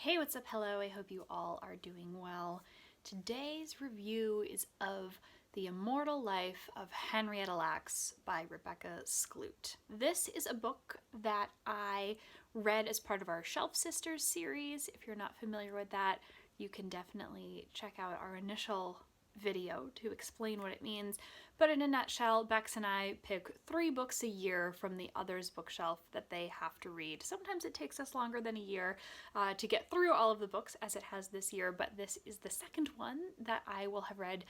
Hey, what's up? Hello, I hope you all are doing well. Today's review is of The Immortal Life of Henrietta Lacks by Rebecca Skloot. This is a book that I read as part of our Shelf Sisters series. If you're not familiar with that, you can definitely check out our initial video to explain what it means. But in a nutshell, Bex and I pick 3 books a year from the others' bookshelf that they have to read. Sometimes it takes us longer than a year to get through all of the books, as it has this year, but this is the second one that I will have read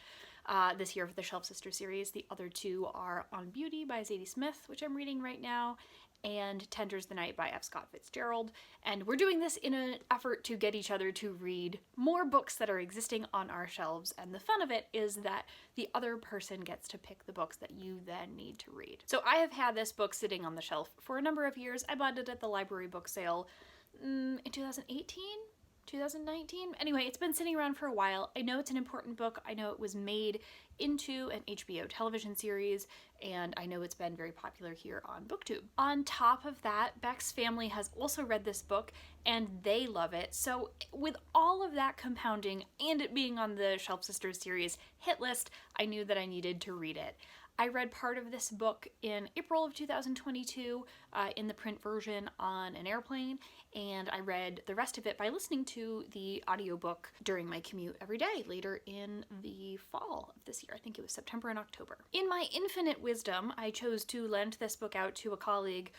this year for the Shelf Sisters series. The other 2 are On Beauty by Zadie Smith, which I'm reading right now, and Tender's the Night by F. Scott Fitzgerald. And we're doing this in an effort to get each other to read more books that are existing on our shelves, and the fun of it is that the other person gets to pick the books that you then need to read. So I have had this book sitting on the shelf for a number of years. I bought it at the library book sale in 2018? 2019? Anyway, it's been sitting around for a while. I know it's an important book. I know it was made into an HBO television series, and I know it's been very popular here on BookTube. On top of that, Beck's family has also read this book, and they love it. So with all of that compounding, and it being on the Shelf Sisters series hit list, I knew that I needed to read it. I read part of this book in April of 2022 in the print version on an airplane, and I read the rest of it by listening to the audiobook during my commute every day later in the fall of this year. I think it was September and October. In my infinite wisdom, I chose to lend this book out to a colleague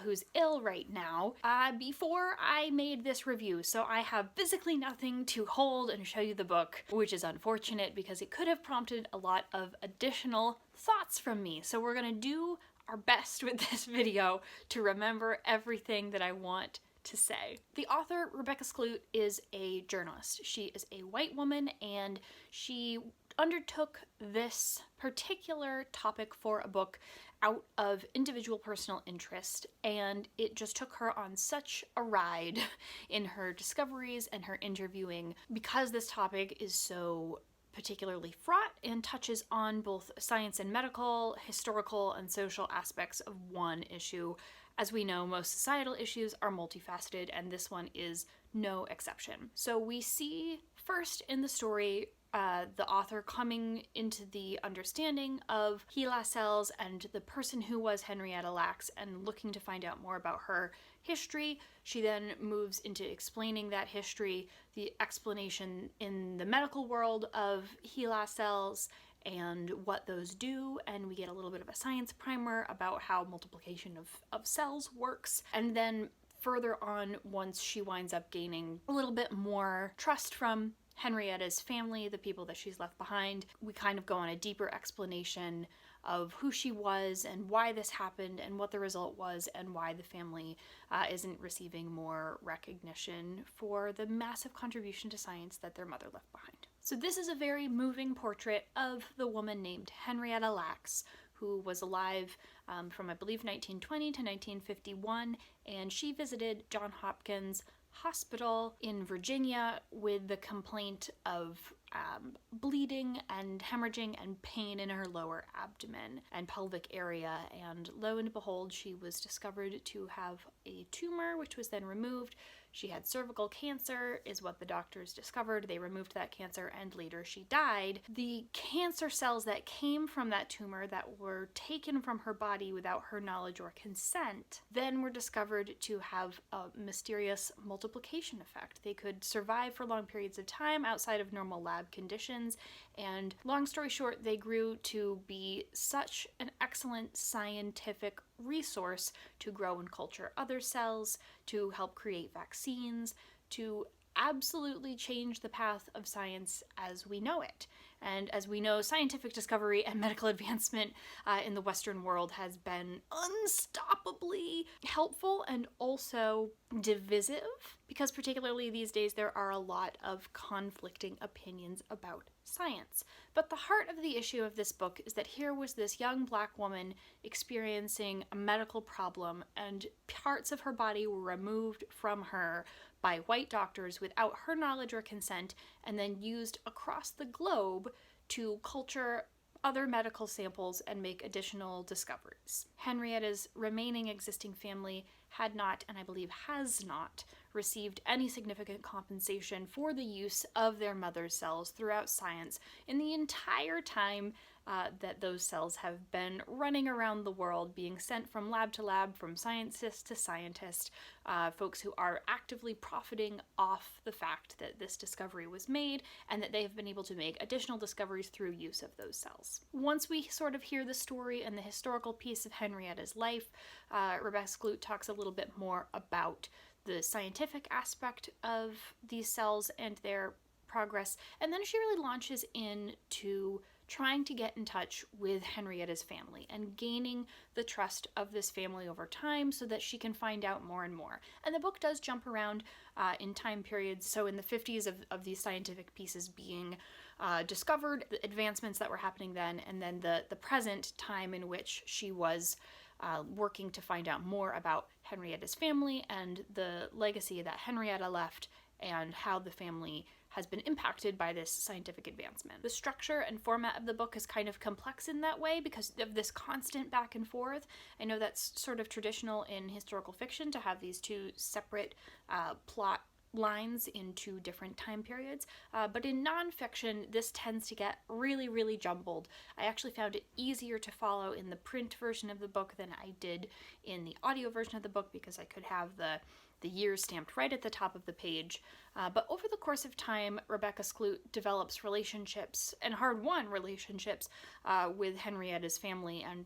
who's ill right now before I made this review, so I have physically nothing to hold and show you the book, which is unfortunate because it could have prompted a lot of additional thoughts from me. So we're gonna do our best with this video to remember everything that I want to say. The author, Rebecca Skloot, is a journalist. She is a white woman, and she undertook this particular topic for a book out of individual personal interest, and it just took her on such a ride in her discoveries and her interviewing because this topic is so particularly fraught and touches on both science and medical, historical, and social aspects of one issue. As we know, most societal issues are multifaceted, and this one is no exception. So we see first in the story the author coming into the understanding of HeLa cells and the person who was Henrietta Lacks and looking to find out more about her history. She then moves into explaining that history, the explanation in the medical world of HeLa cells and what those do, and we get a little bit of a science primer about how multiplication of cells works. And then further on, once she winds up gaining a little bit more trust from Henrietta's family, the people that she's left behind, we kind of go on a deeper explanation of who she was and why this happened and what the result was and why the family isn't receiving more recognition for the massive contribution to science that their mother left behind. So this is a very moving portrait of the woman named Henrietta Lacks, who was alive from, I believe, 1920 to 1951, and she visited Johns Hopkins Hospital in Virginia with the complaint of bleeding and hemorrhaging and pain in her lower abdomen and pelvic area, and lo and behold, she was discovered to have a tumor, which was then removed. She had cervical cancer, is what the doctors discovered. They removed that cancer, and later she died. The cancer cells that came from that tumor that were taken from her body without her knowledge or consent then were discovered to have a mysterious multiplication effect. They could survive for long periods of time outside of normal lab conditions, and long story short, they grew to be such an excellent scientific resource to grow and culture other cells, to help create vaccines, to absolutely change the path of science as we know it. And as we know, scientific discovery and medical advancement in the Western world has been unstoppably helpful and also divisive, because particularly these days there are a lot of conflicting opinions about science. But the heart of the issue of this book is that here was this young Black woman experiencing a medical problem, and parts of her body were removed from her by white doctors without her knowledge or consent, and then used across the globe to culture other medical samples and make additional discoveries. Henrietta's remaining existing family had not, and I believe has not, received any significant compensation for the use of their mother's cells throughout science in the entire time that those cells have been running around the world, being sent from lab to lab, from scientist to scientist, folks who are actively profiting off the fact that this discovery was made and that they have been able to make additional discoveries through use of those cells. Once we sort of hear the story and the historical piece of Henrietta's life, Rebecca Skloot talks a little bit more about the scientific aspect of these cells and their progress, and then she really launches into trying to get in touch with Henrietta's family and gaining the trust of this family over time so that she can find out more and more. And the book does jump around in time periods, so in the 50s of these scientific pieces being discovered, the advancements that were happening then, and then the present time in which she was working to find out more about Henrietta's family and the legacy that Henrietta left and how the family has been impacted by this scientific advancement. The structure and format of the book is kind of complex in that way because of this constant back and forth. I know that's sort of traditional in historical fiction to have these two separate plot lines in two different time periods, but in nonfiction this tends to get really, really jumbled. I actually found it easier to follow in the print version of the book than I did in the audio version of the book because I could have the years stamped right at the top of the page. But over the course of time, Rebecca Skloot develops relationships, and hard-won relationships, with Henrietta's family and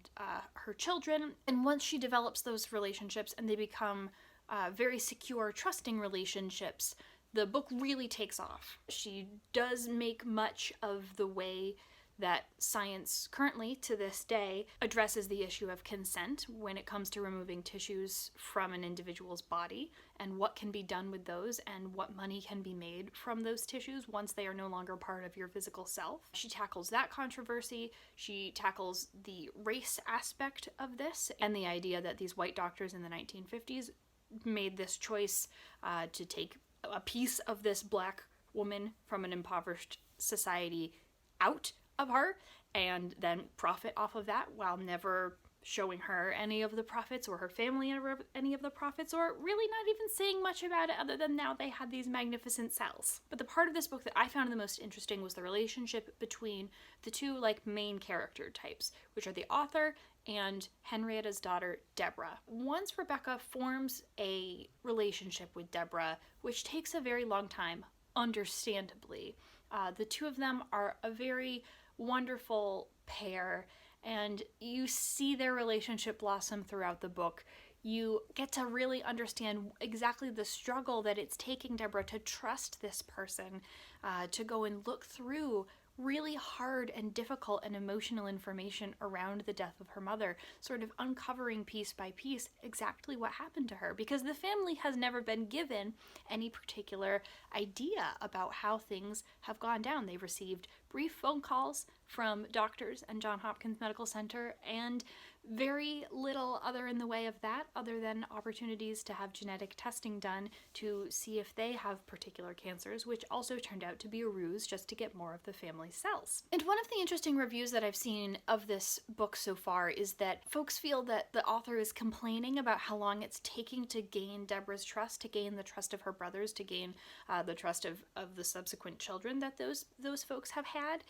her children. And once she develops those relationships and they become very secure, trusting relationships, the book really takes off. She does make much of the way that science currently, to this day, addresses the issue of consent when it comes to removing tissues from an individual's body and what can be done with those and what money can be made from those tissues once they are no longer part of your physical self. She tackles that controversy. She tackles the race aspect of this and the idea that these white doctors in the 1950s made this choice to take a piece of this black woman from an impoverished society out of her and then profit off of that while never showing her any of the profits or her family any of the profits, or really not even saying much about it other than now they had these magnificent cells. But the part of this book that I found the most interesting was the relationship between the two main character types, which are the author and Henrietta's daughter, Deborah. Once Rebecca forms a relationship with Deborah, which takes a very long time, understandably, the two of them are a very wonderful pair, and you see their relationship blossom throughout the book. You get to really understand exactly the struggle that it's taking Deborah to trust this person, to go and look through really hard and difficult and emotional information around the death of her mother, sort of uncovering piece by piece exactly what happened to her, because the family has never been given any particular idea about how things have gone down. They received brief phone calls from doctors and Johns Hopkins Medical Center and very little other in the way of that, other than opportunities to have genetic testing done to see if they have particular cancers, which also turned out to be a ruse just to get more of the family cells. And one of the interesting reviews that I've seen of this book so far is that folks feel that the author is complaining about how long it's taking to gain Deborah's trust, to gain the trust of her brothers, to gain the trust of the subsequent children that those folks have had.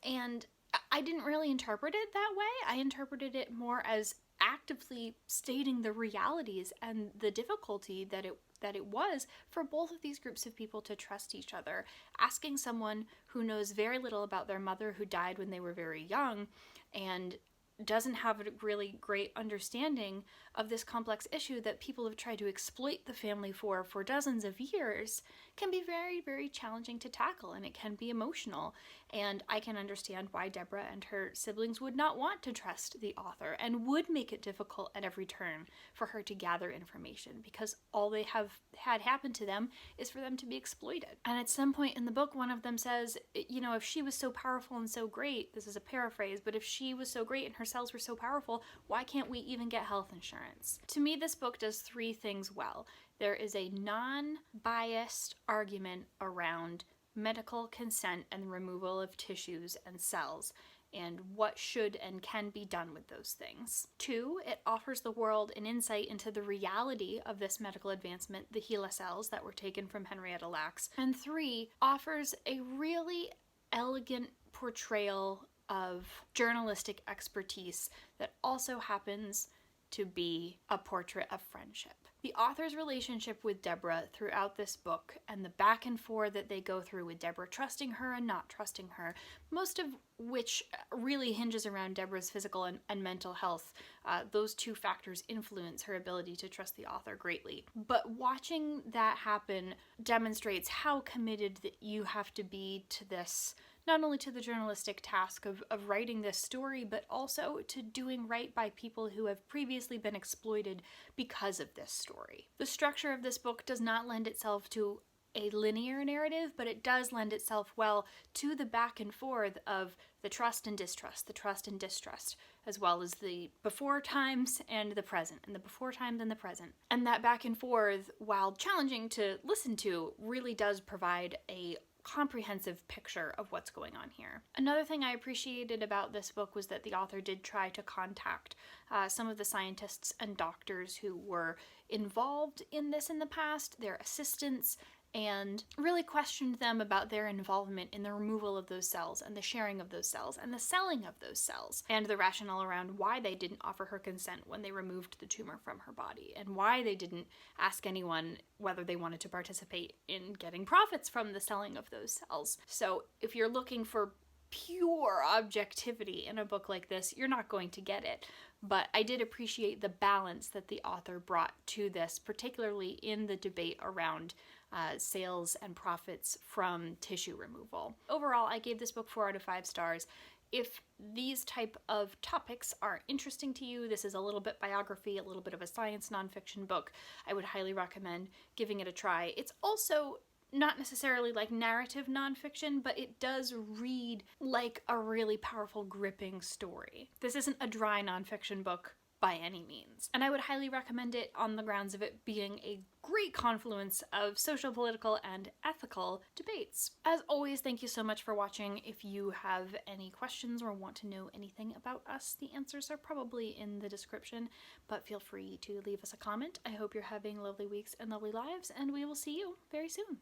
And I didn't really interpret it that way. I interpreted it more as actively stating the realities and the difficulty that it was for both of these groups of people to trust each other. Asking someone who knows very little about their mother, who died when they were very young and doesn't have a really great understanding of this complex issue that people have tried to exploit the family for dozens of years, can be very, very challenging to tackle, and it can be emotional. And I can understand why Deborah and her siblings would not want to trust the author and would make it difficult at every turn for her to gather information, because all they have had happen to them is for them to be exploited. And at some point in the book, one of them says, if she was so powerful and so great, this is a paraphrase, but if she was so great and her cells were so powerful, why can't we even get health insurance? To me, this book does three things well. There is a non-biased argument around medical consent and removal of tissues and cells and what should and can be done with those things. 2, it offers the world an insight into the reality of this medical advancement, the HeLa cells that were taken from Henrietta Lacks. And 3, offers a really elegant portrayal of journalistic expertise that also happens to be a portrait of friendship. The author's relationship with Deborah throughout this book, and the back and forth that they go through with Deborah trusting her and not trusting her, most of which really hinges around Deborah's physical and mental health. Those 2 factors influence her ability to trust the author greatly. But watching that happen demonstrates how committed that you have to be to this, not only to the journalistic task of writing this story, but also to doing right by people who have previously been exploited because of this story. The structure of this book does not lend itself to a linear narrative, but it does lend itself well to the back and forth of the trust and distrust, the trust and distrust, as well as the before times and the present, and the before times and the present. And that back and forth, while challenging to listen to, really does provide a comprehensive picture of what's going on here. Another thing I appreciated about this book was that the author did try to contact some of the scientists and doctors who were involved in this in the past, their assistants, and really questioned them about their involvement in the removal of those cells and the sharing of those cells and the selling of those cells, and the rationale around why they didn't offer her consent when they removed the tumor from her body, and why they didn't ask anyone whether they wanted to participate in getting profits from the selling of those cells. So if you're looking for pure objectivity in a book like this, you're not going to get it. But I did appreciate the balance that the author brought to this, particularly in the debate around sales and profits from tissue removal. Overall, I gave this book 4 out of 5 stars. If these type of topics are interesting to you, this is a little bit biography, a little bit of a science nonfiction book, I would highly recommend giving it a try. It's also not necessarily like narrative nonfiction, but it does read like a really powerful, gripping story. This isn't a dry nonfiction book by any means. And I would highly recommend it on the grounds of it being a great confluence of social, political, and ethical debates. As always, thank you so much for watching. If you have any questions or want to know anything about us, the answers are probably in the description, but feel free to leave us a comment. I hope you're having lovely weeks and lovely lives, and we will see you very soon.